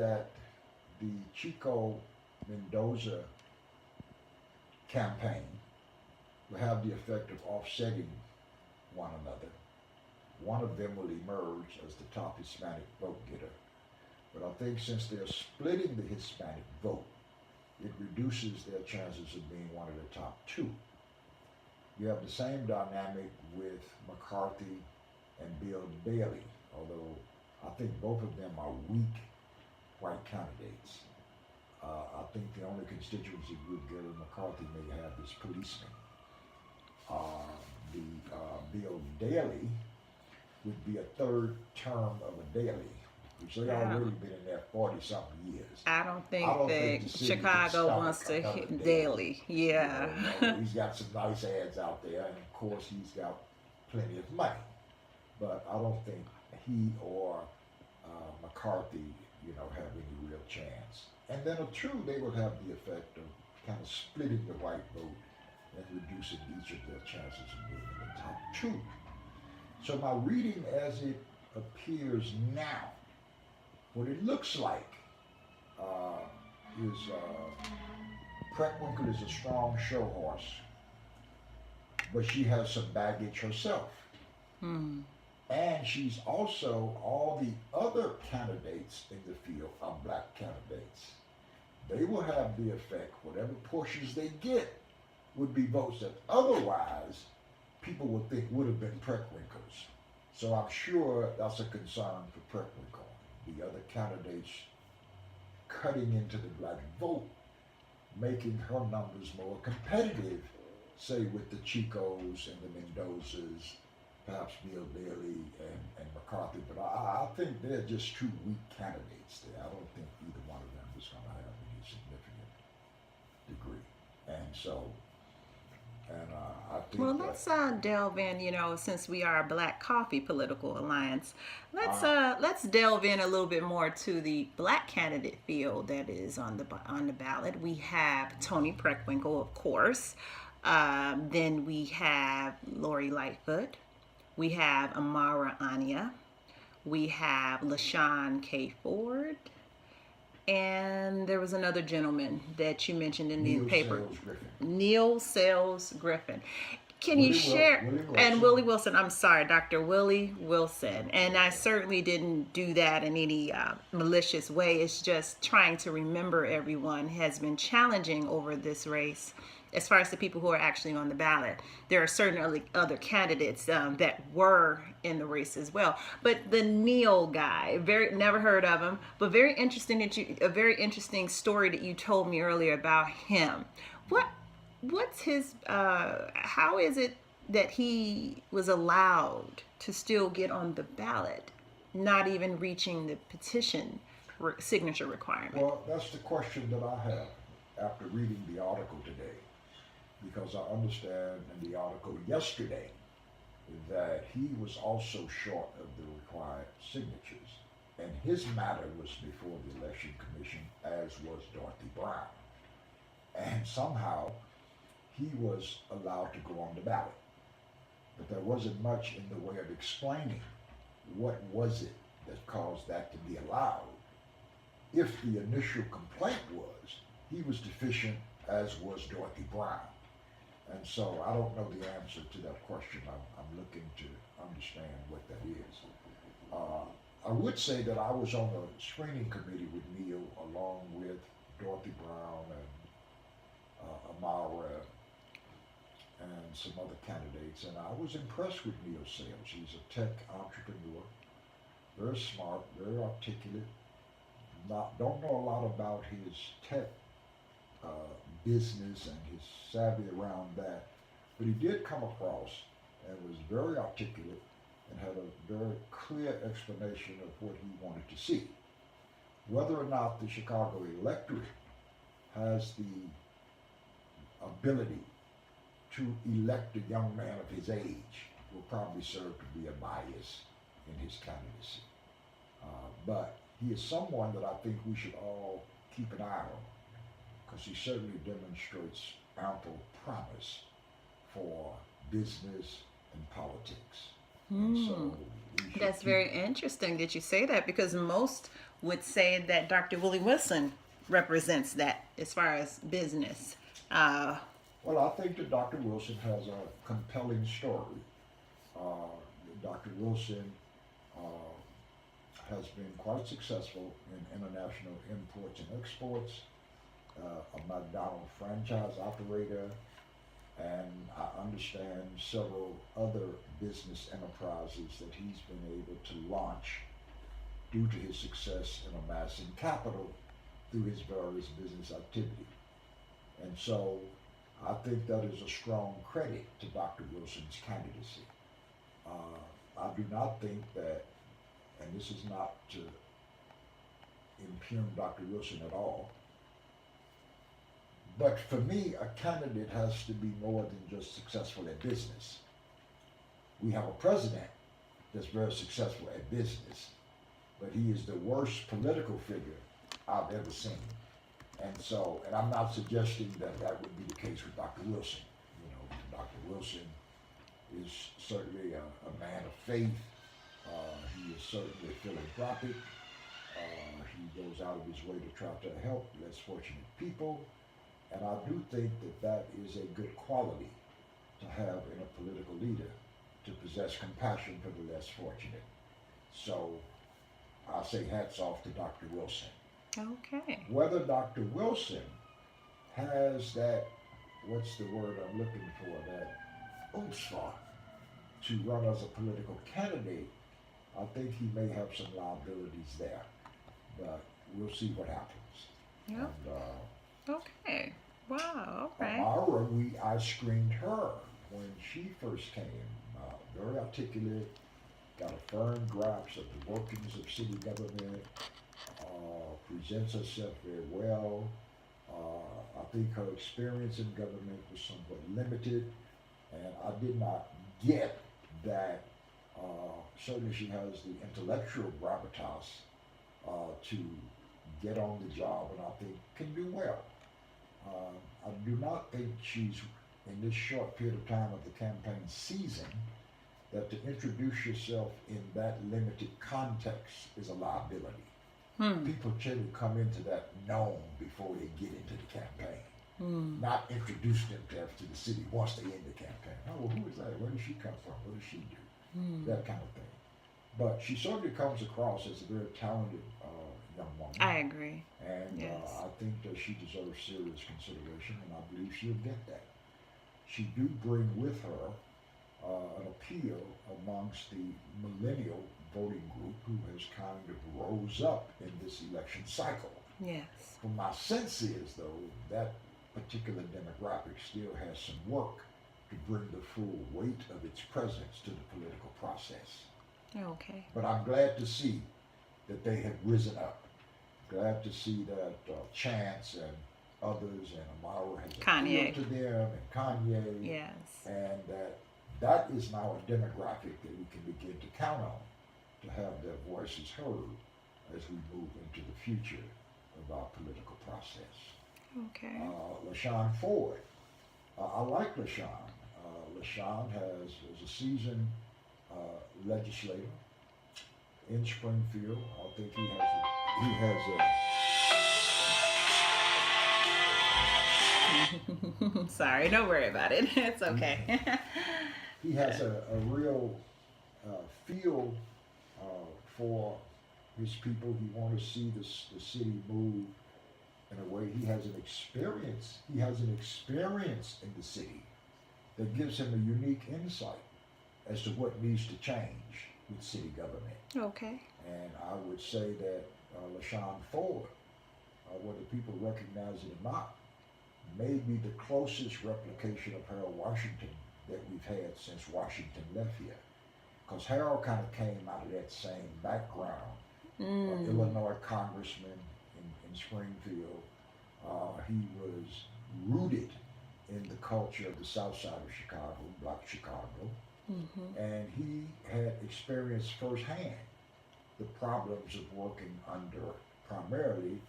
that the Chico Mendoza campaign will have the effect of offsetting one another. One of them will emerge as the top Hispanic vote getter. But I think since they're splitting the Hispanic vote, it reduces their chances of being one of the top two. You have the same dynamic with McCarthy and Bill Daley, although I think both of them are weak white candidates. I think the only constituency group Gary McCarthy may have is policemen. The Bill Daley would be a third term of a Daley, which they I already don't, been in there 40-something years. I don't I think don't think that the city can Chicago stomach wants to another hit Daley. daily. You Yeah. know, he's got some nice ads out there, and of course he's got plenty of money. But I don't think he or McCarthy, have any real chance. And then, true, they will have the effect of kind of splitting the white vote and reducing each of their chances of being in the top two. So my reading as it appears now, what it looks like is Preckwinkle is a strong show horse, but she has some baggage herself. Hmm. And she's also, all the other candidates in the field are black candidates. They will have the effect, whatever portions they get would be votes that otherwise people would think would have been Preckwinkles. So I'm sure that's a concern for Preckwinkle. The other candidates cutting into the black vote, making her numbers more competitive, say with the Chicos and the Mendozas, perhaps Bill Daley and McCarthy, but I think they're just two weak candidates there. I don't think either one of them is going to have any significant degree. And so, I think Well, that, let's delve in. Since we are a Black Coffee Political Alliance, let's uh, let's delve in a little bit more to the black candidate field that is on the ballot. We have Tony Preckwinkle, of course. Then we have Lori Lightfoot. We have Amara Anya. We have LaShawn K. Ford. And there was another gentleman that you mentioned in the Neil paper, Sales Griffin, Neil Sales Griffin. Can you share? Willie And Wilson. Willie Wilson, I'm sorry, Dr. Willie Wilson. And I certainly didn't do that in any malicious way. It's just trying to remember everyone has been challenging over this race. As far as the people who are actually on the ballot, there are certain other candidates that were in the race as well. But the Neil guy, very never heard of him, but very interesting a very interesting story that you told me earlier about him. What what's his how is it that he was allowed to still get on the ballot, not even reaching the petition signature requirement? Well, that's the question that I have after reading the article today, because I understand in the article yesterday that he was also short of the required signatures, and his matter was before the election commission, as was Dorothy Brown, and somehow he was allowed to go on the ballot. But there wasn't much in the way of explaining what was it that caused that to be allowed. If the initial complaint was he was deficient, as was Dorothy Brown. And so I don't know the answer to that question. I'm looking to understand what that is. I would say that I was on the screening committee with Neil, along with Dorothy Brown and Amara and some other candidates, and I was impressed with Neil Sales. He's a tech entrepreneur, very smart, very articulate. Don't know a lot about his tech business and his savvy around that, but he did come across and was very articulate and had a very clear explanation of what he wanted to see. Whether or not the Chicago electorate has the ability to elect a young man of his age will probably serve to be a bias in his candidacy. But he is someone that I think we should all keep an eye on, because he certainly demonstrates ample promise for business and politics. And Hmm. so we should That's keep. very interesting that you say that, because most would say that Dr. Willie Wilson represents that as far as business. Well, I think that Dr. Wilson has a compelling story. Uh, Dr. Wilson uh, has been quite successful in international imports and exports, a McDonald's franchise operator, and I understand several other business enterprises that he's been able to launch due to his success in amassing capital through his various business activity. And so I think that is a strong credit to Dr. Wilson's candidacy. I do not think that, and this is not to impugn Dr. Wilson at all, but for me, a candidate has to be more than just successful at business. We have a president that's very successful at business, but he is the worst political figure I've ever seen. And so, and I'm not suggesting that that would be the case with Dr. Wilson. You know, Dr. Wilson is certainly a man of faith. He is certainly philanthropic. He goes out of his way to try to help less fortunate people. And I do think that that is a good quality to have in a political leader, to possess compassion for the less fortunate. So I say hats off to Dr. Wilson. Okay. Whether Dr. Wilson has that, what's the word I'm looking for, that chutzpah to run as a political candidate, I think he may have some liabilities there. But we'll see what happens. Yep. And Okay. Wow. All right. Amara, I screened her when she first came. Very articulate, got a firm grasp of the workings of city government, presents herself very well. I think her experience in government was somewhat limited, and I did not get that. Certainly she has the intellectual gravitas to get on the job, and I think can do well. I do not think she's, in this short period of time of the campaign season, that to introduce yourself in that limited context is a liability. People tend to come into that known before they get into the campaign, not introduce themselves to the city once they're in the campaign. Oh, well, who is that? Where does she come from? What does she do? That kind of thing. But she certainly comes across as a very talented young woman. I agree. And Yes. I think that she deserves serious consideration, and I believe she'll get that. She do bring with her an appeal amongst the millennial voting group who has kind of rose up in this election cycle. Yes. Well, my sense is, though, that particular demographic still has some work to bring the full weight of its presence to the political process. Okay. But I'm glad to see that they have risen up. Glad to see that Chance and others and Amara has Kanye. appealed to them, and Kanye, Yes. and that is now a demographic that we can begin to count on to have their voices heard as we move into the future of our political process. Okay. LaShawn Ford. I like LaShawn. LaShawn is a seasoned legislator in Springfield. I think he has a Sorry, don't worry about it. It's okay. he has a real feel for his people. He wants to see the city move in a way. He has an experience. He has an experience in the city that gives him a unique insight as to what needs to change with city government. Okay. And I would say that LaShawn Ford, whether people recognize it or not, may be the closest replication of Harold Washington that we've had since Washington left here. Because Harold kind of came out of that same background. Illinois congressman in Springfield. He was rooted in the culture of the south side of Chicago, Black Chicago. And he had experienced firsthand the problems of working under primarily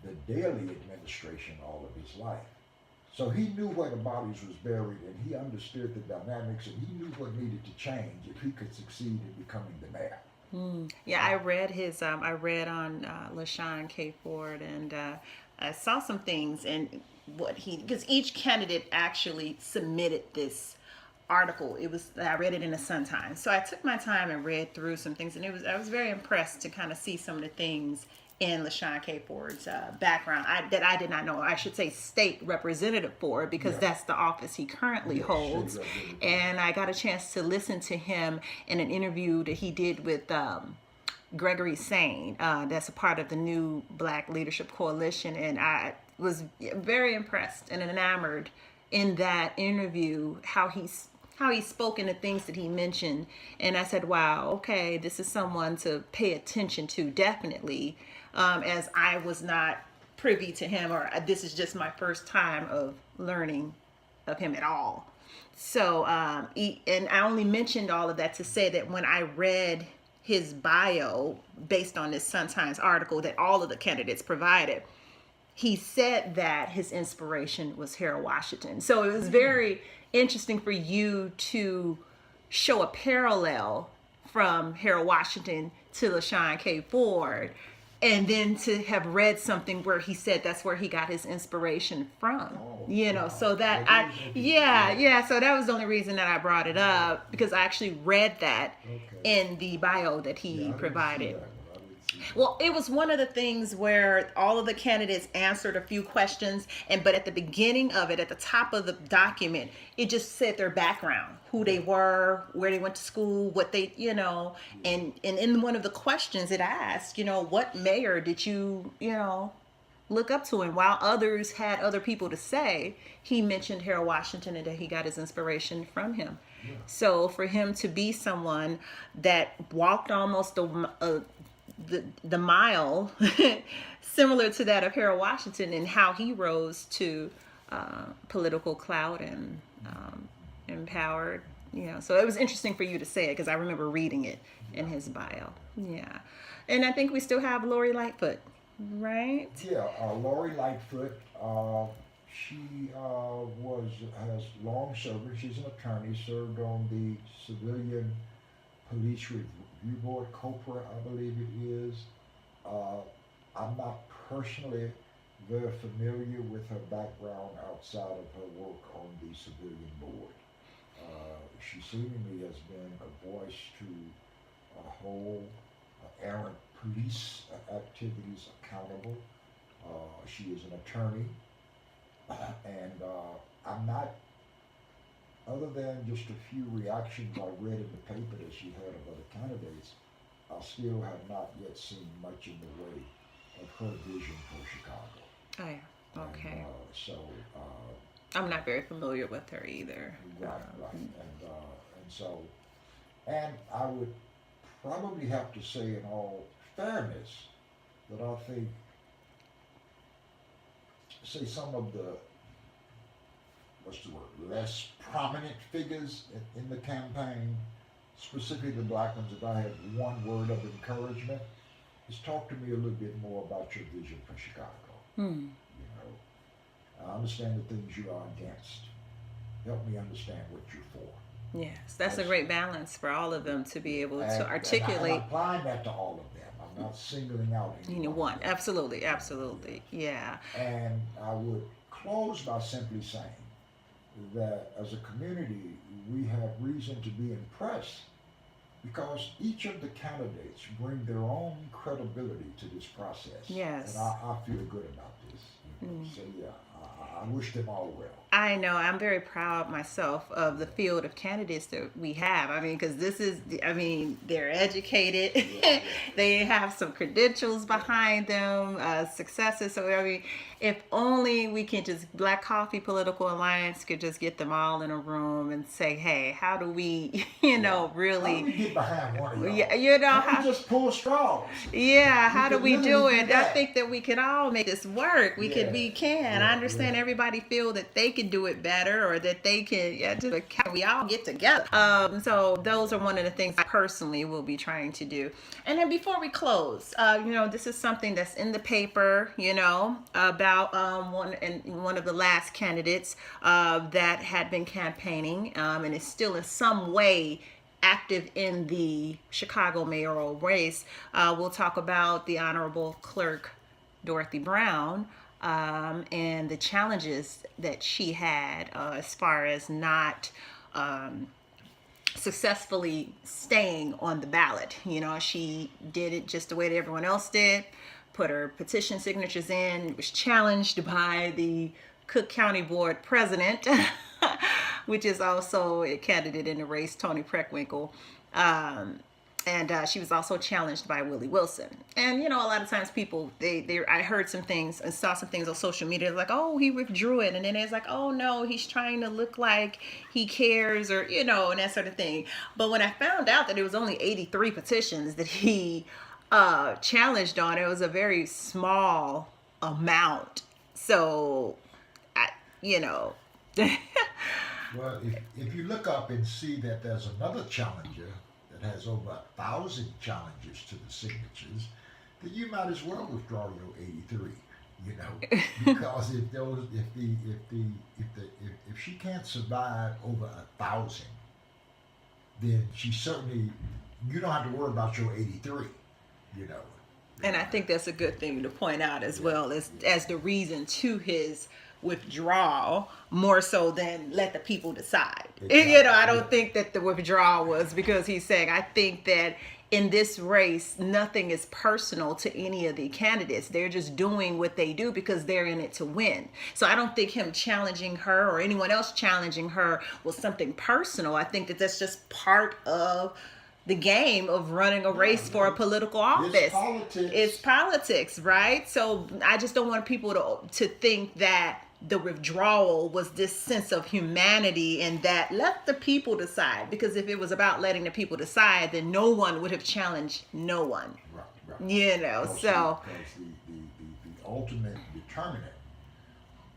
the Daley administration all of his life. So he knew where the bodies was buried, and he understood the dynamics, and he knew what needed to change if he could succeed in becoming the mayor. Yeah, I read his. I read on LaShawn K. Ford, and I saw some things and what he, because each candidate actually submitted this article. It was, I read it in the Sun Times, so I took my time and read through some things, and it was, I was very impressed to kind of see some of the things in LaShawn K. Ford's background that I did not know. I should say state representative for, because Yeah. that's the office he currently Yeah, holds. state representative. And I got a chance to listen to him in an interview that he did with Gregory Sane. That's a part of the new Black Leadership Coalition, and I was very impressed and enamored in that interview how he spoke and the things that he mentioned. And I said, wow, okay, this is someone to pay attention to, definitely, as I was not privy to him, or this is just my first time of learning of him at all. So, and I only mentioned all of that to say that when I read his bio based on this Sun Times article that all of the candidates provided, he said that his inspiration was Harold Washington. So it was very interesting for you to show a parallel from Harold Washington to LaShawn K. Ford, and then to have read something where he said that's where he got his inspiration from. So that so that was the only reason that I brought it up, because I actually read that in the bio that he provided. Well, it was one of the things where all of the candidates answered a few questions, but at the beginning of it, at the top of the document, it just said their background, who they were, where they went to school, what they, and in one of the questions it asked, what mayor did you, look up to? And while others had other people to say, he mentioned Harold Washington and that he got his inspiration from him. Yeah. So for him to be someone that walked almost the mile similar to that of Harold Washington, and how he rose to political clout and empowered, so it was interesting for you to say it, because I remember reading it in his bio. Yeah. And I think we still have Lori Lightfoot, right? Yeah, Lori Lightfoot, she has long service. She's an attorney, served on the Civilian Police Review Board, COPRA, I believe it is. I'm not personally very familiar with her background outside of her work on the civilian board. She seemingly has been a voice to hold errant police activities accountable. She is an attorney, and I'm not, other than just a few reactions I read in the paper that she had of other candidates, I still have not yet seen much in the way of her vision for Chicago. Oh, yeah. Okay. And I'm not very familiar with her either. Right. And I would probably have to say, in all fairness, that I think, say, some of the, less prominent figures in the campaign, specifically the black ones, if I had one word of encouragement, is talk to me a little bit more about your vision for Chicago. I understand the things you are against. Help me understand what you're for. Yes, that's a great balance for all of them to be able to articulate. And I'm applying that to all of them. I'm not singling out anyone. Absolutely, yeah. And I would close by simply saying that as a community, we have reason to be impressed, because each of the candidates bring their own credibility to this process. Yes. And I feel good about this. So yeah, I wish them all well. I know. I'm very proud myself of the field of candidates that we have. I mean, because they're educated. Yeah. They have some credentials behind them, successes. So, if only we can just, Black Coffee Political Alliance could just get them all in a room and say, hey, how do we, really. How do we get behind one of y'all? Yeah, how do we just pull straws? Yeah, how do we do it? I think that we can all make this work. We can. Yeah, I understand everybody feel that they can do it better, or that they can, we all get together. So those are one of the things I personally will be trying to do. And then before we close, this is something that's in the paper, about one of the last candidates that had been campaigning, and is still in some way active in the Chicago mayoral race. We'll talk about the Honorable Clerk Dorothy Brown, and the challenges that she had as far as not successfully staying on the ballot. You know, she did it just the way that everyone else did, put her petition signatures in, was challenged by the Cook County Board President, which is also a candidate in the race, Tony Preckwinkle. And she was also challenged by Willie Wilson. And, you know, a lot of times people, I heard some things and saw some things on social media like, oh, he withdrew it. And then it's like, oh, no, he's trying to look like he cares, or, you know, and that sort of thing. But when I found out that it was only 83 petitions that he challenged on, it was a very small amount. So, you know. Well, if you look up and see that there's another challenger that has over 1,000 challenges to the signatures, then you might as well withdraw your 83. You know, because if she can't survive over 1,000, then she certainly, you don't have to worry about your 83. You know. And I think that's a good thing to point out as well as the reason to his withdrawal, more so than let the people decide. Exactly. You know, I don't think that the withdrawal was because he's saying, I think that in this race, nothing is personal to any of the candidates. They're just doing what they do because they're in it to win. So I don't think him challenging her or anyone else challenging her was something personal. I think that that's just part of the game of running a race for a political office. It's politics. It's politics, right? So I just don't want people to think that the withdrawal was this sense of humanity and that let the people decide. Because if it was about letting the people decide, then no one would have challenged no one. Right. You know, Because so the ultimate determinant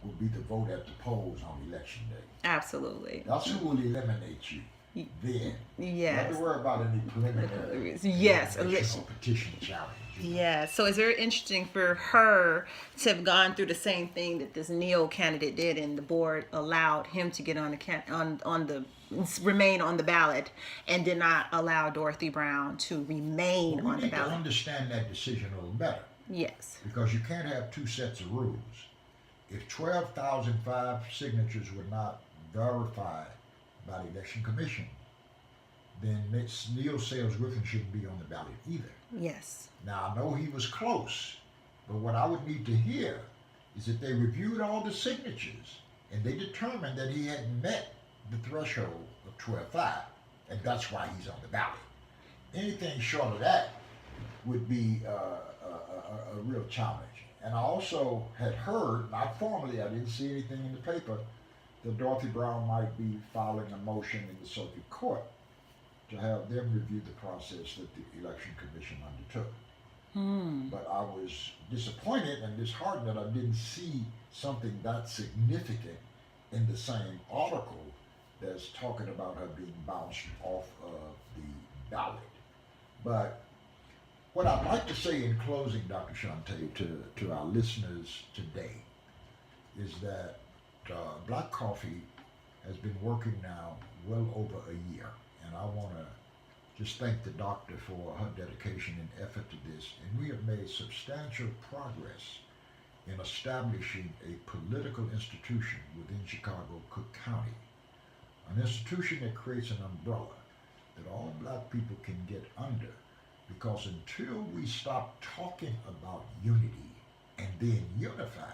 will be the vote at the polls on election day. absolutely. That's who will eliminate you. Then you don't have Yes. to worry about any preliminary Yes, election or petition challenge. You know. Yeah, so it's very interesting for her to have gone through the same thing that this Neal candidate did, and the board allowed him to get on the remain on the ballot, and did not allow Dorothy Brown to remain But we on the need to ballot. understand that decision a little better, Yes. because you can't have two sets of rules. If 12,005 signatures were not verified by the election commission, then Neal Sales Griffin shouldn't be on the ballot either. Yes. Now, I know he was close, but what I would need to hear is that they reviewed all the signatures and they determined that he hadn't met the threshold of 12.5, and that's why he's on the ballot. Anything short of that would be a real challenge. And I also had heard, not formally, I didn't see anything in the paper, that Dorothy Brown might be filing a motion in the circuit court to have them review the process that the election commission undertook. But I was disappointed and disheartened that I didn't see something that significant in the same article that's talking about her being bounced off of the ballot. But what I'd like to say in closing, Dr. Shante, to our listeners today is that Black Coffee has been working now well over a year, and I want to just thank the doctor for her dedication and effort to this. And we have made substantial progress in establishing a political institution within Chicago, Cook County, an institution that creates an umbrella that all black people can get under, because until we stop talking about unity and then unify,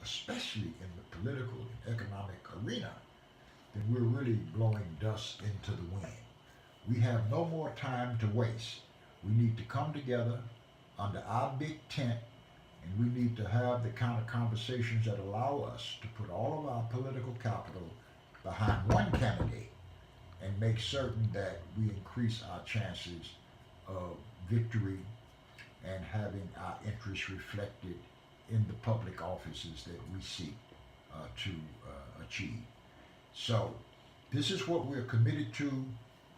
especially in the political and economic arena, then we're really blowing dust into the wind. We have no more time to waste. We need to come together under our big tent, and we need to have the kind of conversations that allow us to put all of our political capital behind one candidate and make certain that we increase our chances of victory and having our interests reflected in the public offices that we seek to achieve. So this is what we're committed to,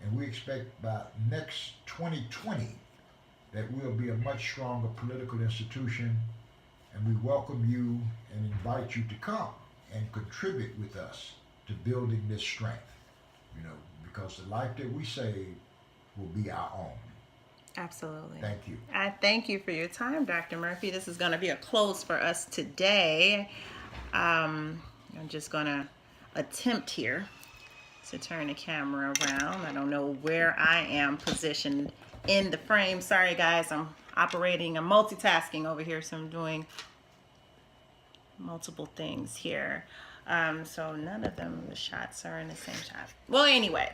and we expect by next 2020 that we'll be a much stronger political institution, and we welcome you and invite you to come and contribute with us to building this strength, you know, because the life that we save will be our own. Absolutely. Thank you. I thank you for your time, Dr. Murphy. This is going to be a close for us today. I'm just going to attempt here to turn the camera around. I don't know where I am positioned in the frame. Sorry, guys. I'm operating, I'm multitasking over here, so I'm doing multiple things here. So none of them, the shots are in the same shot. Well, anyway,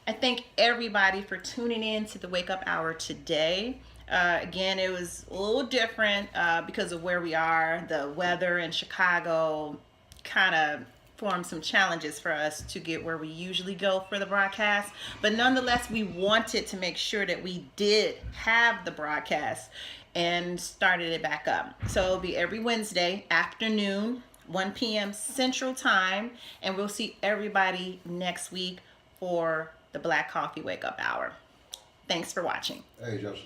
I thank everybody for tuning in to the Wake Up Hour today. Again, it was a little different because of where we are. The weather in Chicago kind of formed some challenges for us to get where we usually go for the broadcast. But nonetheless, we wanted to make sure that we did have the broadcast and started it back up. So it'll be every Wednesday afternoon, 1 p.m. Central Time, and we'll see everybody next week for the Black Coffee Wake Up Hour. Thanks for watching. Hey, Justice.